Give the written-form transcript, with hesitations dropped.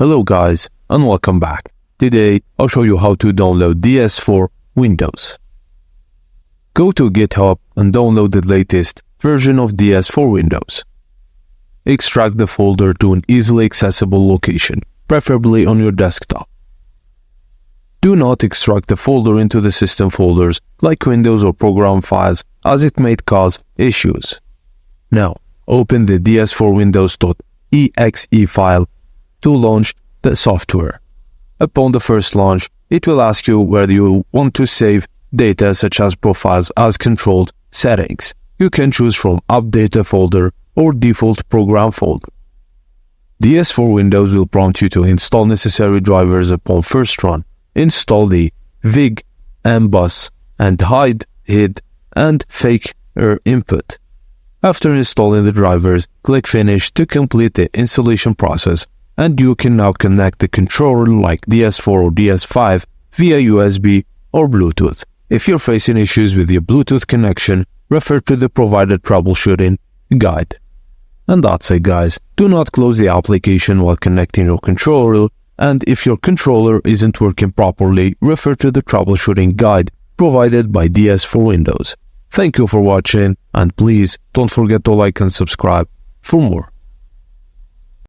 Hello guys and welcome back. Today I'll show you how to download ds4windows. Go to GitHub and download the latest version of ds4windows. Extract the folder to an easily accessible location, preferably on your desktop. Do not extract the folder into the system folders like Windows or program files, as it may cause issues. Now, open the ds4windows.exe file to launch the software. Upon the first launch, it will ask you whether you want to save data such as profiles as controlled settings. You can choose from App Data folder or Default Program folder. ds4windows will prompt you to install necessary drivers upon first run. Install the VIG, MBus, and hid, and fake input. After installing the drivers, click Finish to complete the installation process, and you can now connect the controller like ds4 or ds5 via USB or Bluetooth. If you're facing issues with your Bluetooth connection, refer to the provided troubleshooting guide. And that's it guys. Do not close the application while connecting your controller, and if your controller isn't working properly, refer to the troubleshooting guide provided by ds4windows. Thank you for watching, and please don't forget to like and subscribe for more.